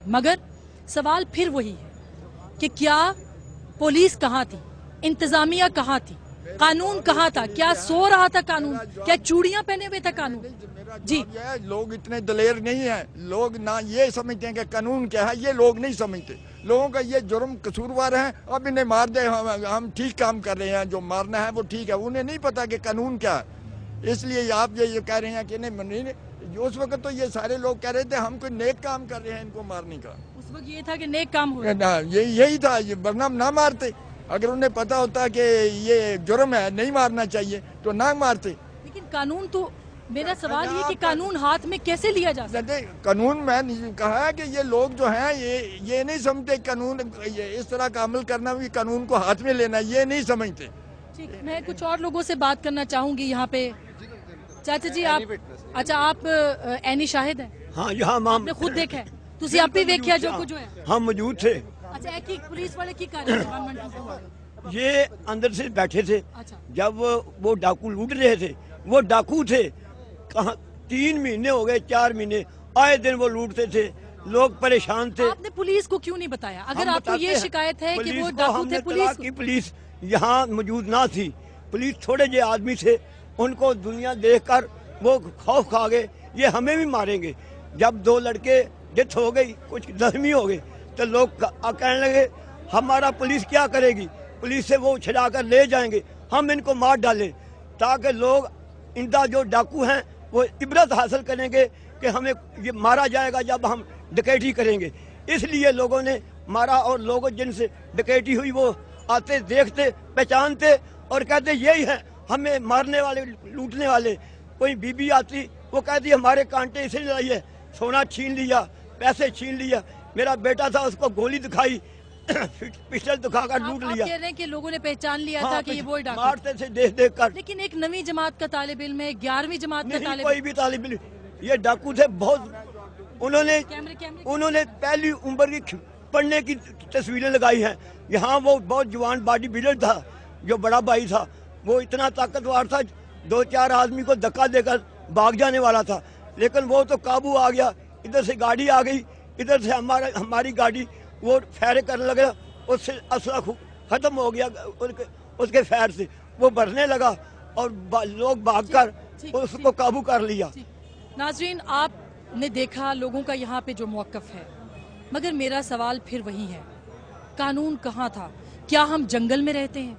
मगर सवाल फिर वही है कि क्या पुलिस कहाँ थी, इंतजामिया कहाँ थी, कानून कहाँ था, क्या सो रहा था कानून, क्या चूड़ियां पहने हुए था कानून? जी, लोग इतने दलेर नहीं हैं, लोग ना ये समझते हैं कि कानून क्या है, ये लोग नहीं समझते। लोगों का ये जुर्म कसूरवार है, अब इन्हें मार दे, हम ठीक काम कर रहे हैं, जो मारना है वो ठीक है। उन्हें नहीं पता कि कानून क्या है, इसलिए आप ये कह रहे हैं कि नहीं। उस वक्त तो ये सारे लोग कह रहे थे हम कोई नेक काम कर रहे हैं इनको मारने का। उस वक्त ये था कि नेक काम हो रहा है। यही था, वरना ना मारते। अगर उन्हें पता होता कि ये जुर्म है, नहीं मारना चाहिए, तो ना मारते। लेकिन कानून तो, मेरा सवाल ये कि कानून हाथ में कैसे लिया जा सकता है? कानून मैंने कहा है कि ये लोग जो हैं ये नहीं समझते कानून, ये इस तरह का अमल करना भी कानून को हाथ में लेना, ये नहीं समझते। ठीक, मैं कुछ और लोगों से बात करना चाहूंगी यहाँ पे। चाचा जी आप, अच्छा आप ऐनी शाहिद हैं? हाँ, यहाँ आपने खुद देखा है? तुसी आप भी देखा जो कुछ है? हम मौजूद थे। अच्छा, एक ही पुलिस वाले की कार्य थे? ये अंदर से बैठे थे। अच्छा, जब वो डाकू लूट रहे थे, वो डाकू थे कहाँ, 3 महीने हो गए, 4 महीने, आए दिन वो लूटते थे, लोग परेशान थे। आपने पुलिस को क्यों नहीं बताया? अगर हम आपको ये बताते शिकायत है कि पुलिस वो को डाकू हमने थे, तलाक की, पुलिस यहाँ मौजूद ना थी। पुलिस थोड़े जे आदमी थे, उनको दुनिया देखकर वो खौफ खा गए, ये हमें भी मारेंगे। जब 2 लड़के डेथ हो गई, कुछ जख्मी हो गए, तो लोग कहने लगे हमारा पुलिस क्या करेगी, पुलिस से वो छुड़ा कर ले जाएंगे, हम इनको मार डालें, ताकि लोग इनका जो डाकू हैं वो इबरत हासिल करेंगे कि हमें ये मारा जाएगा जब हम डकैती करेंगे। इसलिए लोगों ने मारा, और लोगों जिनसे डकैती हुई वो आते, देखते, पहचानते और कहते यही है हमें मारने वाले, लूटने वाले। कोई बीबी आती, वो कहती हमारे कांटे इसे लाई है, सोना छीन लिया, पैसे छीन लिया। मेरा बेटा था, उसको गोली दिखाई, पिस्टल दिखाकर लूट लिया। आप कह रहे हैं कि लोगों ने पहचान लिया था कि ये वो डाकू मारते थे देख कर। लेकिन एक नवीं जमात का तालिब इल्म है, 11वीं जमात का नहीं, तालिब कोई भी तालिब इल्म, ये डाकू थे बहुत। उन्होंने पहली उम्र की पढ़ने की तस्वीरें लगाई हैं। यहाँ वो बहुत जवान बॉडी बिल्डर था, जो बड़ा भाई था, वो इतना ताकतवर था, 2-4 आदमी को धक्का देकर भाग जाने वाला था, लेकिन वो तो काबू आ गया। इधर से गाड़ी आ गई, इधर से हमारी गाड़ी, वो फैर करने लगा, उससे असला खत्म हो गया, उसके फैर से वो भरने लगा और लोग भागकर उसको काबू कर लिया। नाजरीन, आपने देखा लोगों का यहाँ पे जो मौक़िफ़ है, मगर मेरा सवाल फिर वही है, कानून कहाँ था? क्या हम जंगल में रहते हैं?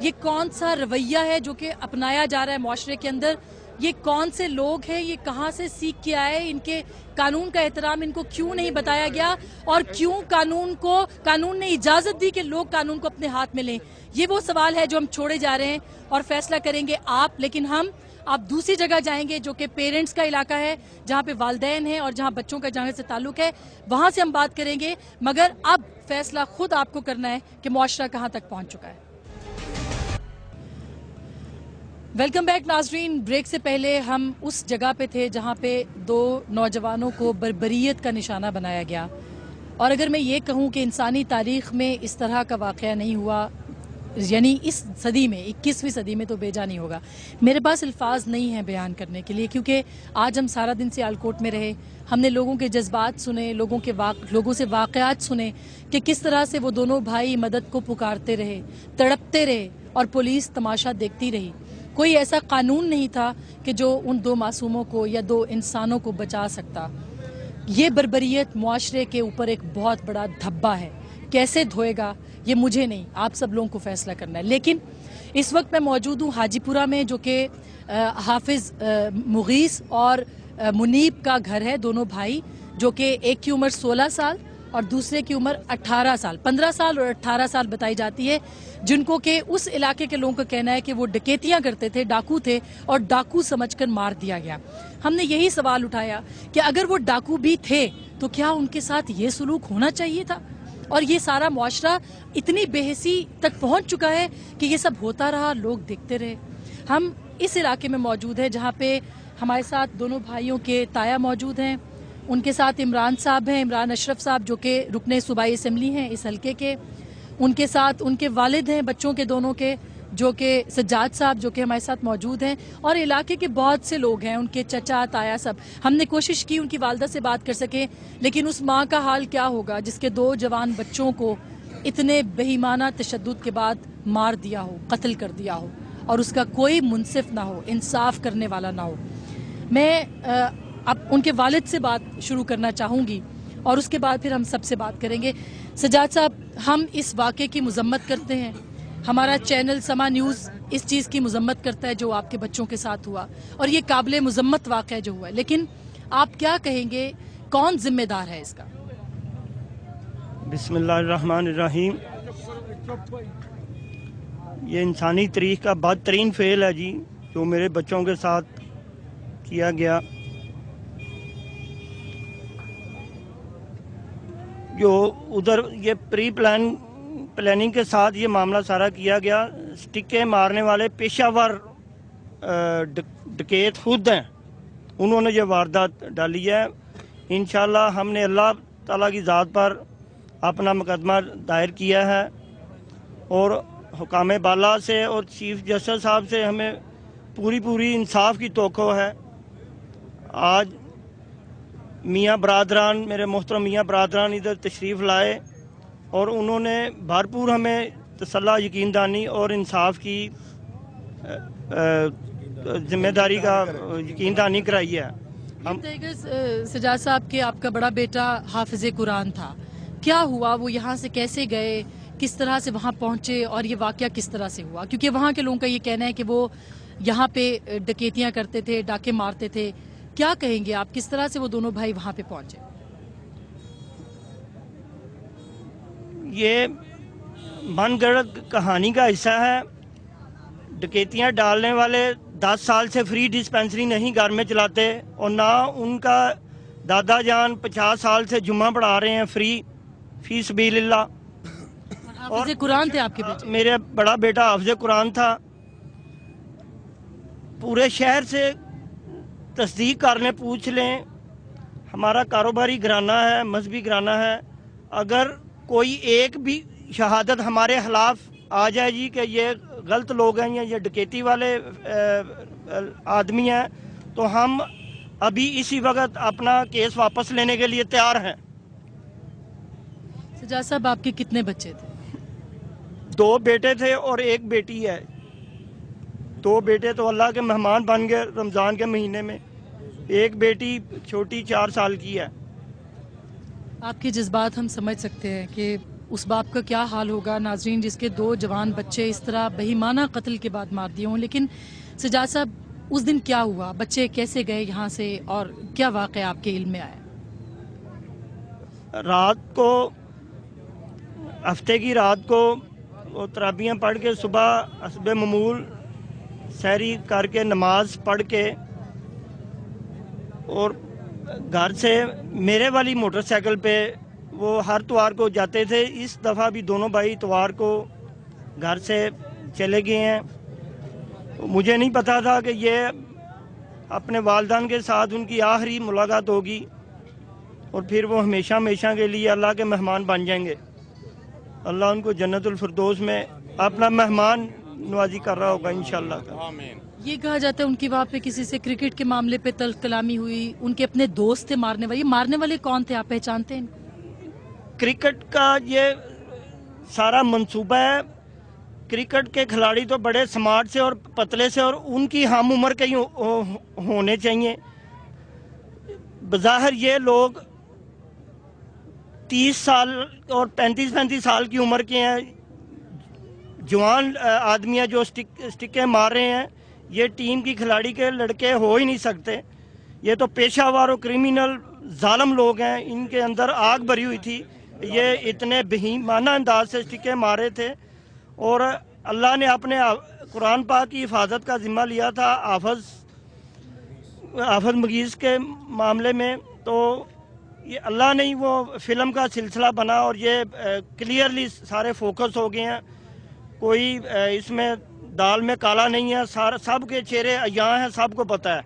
ये कौन सा रवैया है जो कि अपनाया जा रहा है माशरे के अंदर? ये कौन से लोग हैं, ये कहाँ से सीख के आए? इनके कानून का एहतराम इनको क्यों नहीं बताया गया, और क्यों कानून ने इजाज़त दी कि लोग कानून को अपने हाथ में लें? ये वो सवाल है जो हम छोड़े जा रहे हैं, और फैसला करेंगे आप। लेकिन आप दूसरी जगह जाएंगे जो कि पेरेंट्स का इलाका है, जहाँ पे वालिदैन हैं और जहाँ बच्चों का जहाँ से ताल्लुक है, वहाँ से हम बात करेंगे। मगर अब फैसला खुद आपको करना है कि मुआशरा कहाँ तक पहुँच चुका है। वेलकम बैक नाजरीन। ब्रेक से पहले हम उस जगह पे थे जहाँ पे 2 नौजवानों को बर्बरियत का निशाना बनाया गया, और अगर मैं ये कहूँ कि इंसानी तारीख़ में इस तरह का वाक़या नहीं हुआ, यानी इस सदी में, 21वीं सदी में, तो बेजा नहीं होगा। मेरे पास अल्फाज नहीं है बयान करने के लिए, क्योंकि आज हम सारा दिन सियालकोट में रहे, हमने लोगों के जज्बात सुने, लोगों से वाक़यात सुने कि किस तरह से वो दोनों भाई मदद को पुकारते रहे, तड़पते रहे, और पुलिस तमाशा देखती रही। कोई ऐसा कानून नहीं था कि जो उन 2 मासूमों को या 2 इंसानों को बचा सकता। ये बर्बरियत मुआशरे के ऊपर एक बहुत बड़ा धब्बा है। कैसे धोएगा ये मुझे नहीं, आप सब लोगों को फैसला करना है। लेकिन इस वक्त मैं मौजूद हूँ हाजीपुरा में, जो कि हाफिज मुगीस और मुनीब का घर है। दोनों भाई, जो कि एक की उम्र 16 साल और दूसरे की उम्र 18 साल, 15 साल और 18 साल बताई जाती है, जिनको के उस इलाके के लोगों का कहना है कि वो डकैतियां करते थे, डाकू थे, और डाकू समझकर मार दिया गया। हमने यही सवाल उठाया कि अगर वो डाकू भी थे तो क्या उनके साथ ये सलूक होना चाहिए था? और ये सारा मुआशरा इतनी बेहसी तक पहुंच चुका है कि ये सब होता रहा, लोग देखते रहे। हम इस इलाके में मौजूद हैं जहाँ पे हमारे साथ दोनों भाइयों के ताया मौजूद हैं, उनके साथ इमरान साहब हैं, इमरान अशरफ साहब, जो कि रुकने सूबाई असम्बली हैं इस हल्के के। उनके साथ उनके वालिद हैं बच्चों के दोनों के, جو کہ سجاد صاحب جو کہ ہمارے ساتھ موجود ہیں، اور علاقے کے بہت سے لوگ ہیں، ان کے چچا تایا سب. ہم نے کوشش کی ان کی والدہ سے بات کر سکیں، لیکن اس ماں کا حال کیا ہوگا جس کے 2 جوان بچوں کو اتنے بے ایمانہ تشدد کے بعد مار دیا ہو، قتل کر دیا ہو، اور اس کا کوئی منصف نہ ہو، انصاف کرنے والا نہ ہو. میں اب ان کے والد سے بات شروع کرنا چاہوں گی اور اس کے بعد پھر ہم سب سے بات کریں گے. سجاد صاحب، ہم اس واقعے کی مذمت کرتے ہیں، ہمارا چینل سما نیوز اس چیز کی مذمت کرتا ہے جو آپ کے بچوں کے ساتھ ہوا، اور یہ قابل مذمت واقعہ جو ہوا ہے، لیکن آپ کیا کہیں گے، کون ذمہ دار ہے اس کا؟ بسم اللہ الرحمن الرحیم. یہ انسانی تاریخ کا بدترین فعل ہے جی، جو میرے بچوں کے ساتھ کیا گیا. جو ادھر یہ پلاننگ کے ساتھ یہ معاملہ سارا کیا گیا. سٹکے مارنے والے پیشہ ور ڈکیت خود ہیں، انہوں نے یہ واردات ڈالی ہے. انشاءاللہ ہم نے اللہ تعالیٰ کی ذات پر اپنا مقدمہ دائر کیا ہے، اور حکام بالا سے اور چیف جسٹس صاحب سے ہمیں پوری انصاف کی توقع ہے. آج میاں برادران، میرے محترم میاں برادران ادھر تشریف لائے، اور انہوں نے بھرپور ہمیں تسلی، یقین دانی اور انصاف کی ذمہ داری کا یقین دانی کرائی ہے. سجاد صاحب کہ آپ کا بڑا بیٹا حافظ قرآن تھا، کیا ہوا؟ وہ یہاں سے کیسے گئے، کس طرح سے وہاں پہنچے، اور یہ واقعہ کس طرح سے ہوا؟ کیونکہ وہاں کے لوگوں کا یہ کہنا ہے کہ وہ یہاں پہ ڈکیتیاں کرتے تھے، ڈاکے مارتے تھے. کیا کہیں گے آپ، کس طرح سے وہ دونوں بھائی وہاں پہ پہنچے؟ یہ من گڑت کہانی کا حصہ ہے. ڈکیتیاں ڈالنے والے 10 سال سے فری ڈسپینسری نہیں گھر میں چلاتے، اور نہ ان کا دادا جان 50 سال سے جمعہ پڑھا رہے ہیں فی سبیل اللہ. حافظ قرآن تھے آپ کے بیٹے؟ میرا بڑا بیٹا حافظ قرآن تھا. پورے شہر سے تصدیق کرنے پوچھ لیں، ہمارا کاروباری گھرانہ ہے، مذہبی گھرانہ ہے. اگر کوئی ایک بھی شہادت ہمارے خلاف آ جائے جی کہ یہ غلط لوگ ہیں یا یہ ڈکیتی والے آدمی ہیں، تو ہم ابھی اسی وقت اپنا کیس واپس لینے کے لیے تیار ہیں. سجاد صاحب، آپ کے کتنے بچے تھے؟ 2 بیٹے تھے اور 1 بیٹی ہے. 2 بیٹے تو اللہ کے مہمان بن گئے رمضان کے مہینے میں. 1 بیٹی چھوٹی 4 سال کی ہے. آپ کے جذبات ہم سمجھ سکتے ہیں کہ اس باپ کا کیا حال ہوگا ناظرین، جس کے 2 جوان بچے اس طرح بے ایمانہ قتل کے بعد مار دیے ہوں. لیکن سجاد صاحب، اس دن کیا ہوا؟ بچے کیسے گئے یہاں سے، اور کیا واقعہ آپ کے علم میں آیا؟ رات کو، ہفتے کی رات کو وہ تراویحیں پڑھ کے صبح حسب معمول سحری کر کے نماز پڑھ کے اور گھر سے میرے والی موٹر سائیکل پہ وہ ہر اتوار کو جاتے تھے. اس دفعہ بھی دونوں بھائی اتوار کو گھر سے چلے گئے ہیں. مجھے نہیں پتا تھا کہ یہ اپنے والدین کے ساتھ ان کی آخری ملاقات ہوگی، اور پھر وہ ہمیشہ کے لیے اللہ کے مہمان بن جائیں گے. اللہ ان کو جنت الفردوس میں اپنا مہمان نوازی کر رہا ہوگا انشاءاللہ. آمین. یہ کہا جاتا ہے ان کی وہاں پہ کسی سے کرکٹ کے معاملے پہ تلخ کلامی ہوئی، ان کے اپنے دوست تھے مارنے والے. مارنے والے کون تھے، آپ پہچانتے ہیں ان کو؟ کرکٹ کا یہ سارا منصوبہ ہے. کرکٹ کے کھلاڑی تو بڑے سمارٹ سے اور پتلے سے اور ان کی ہم عمر کے ہی ہونے چاہیے. بظاہر یہ لوگ 30 سال اور 35 سال کی عمر کے ہیں، جوان آدمی ہیں جو سٹکیں مار رہے ہیں. یہ ٹیم کی کھلاڑی کے لڑکے ہو ہی نہیں سکتے. یہ تو پیشہ ور و کرمینل ظالم لوگ ہیں. ان کے اندر آگ بھری ہوئی تھی. یہ اتنے بہیمانہ انداز سے سٹکیں مارے تھے، اور اللہ نے اپنے قرآن پاک کی حفاظت کا ذمہ لیا تھا حافظ مغیث کے معاملے میں. تو یہ اللہ نے ہی وہ فلم کا سلسلہ بنا، اور یہ کلیئرلی سارے فوکس ہو گئے ہیں. کوئی اس میں دال میں کالا نہیں ہے. سب کے چہرے عیاں ہیں، سب کو پتہ ہے.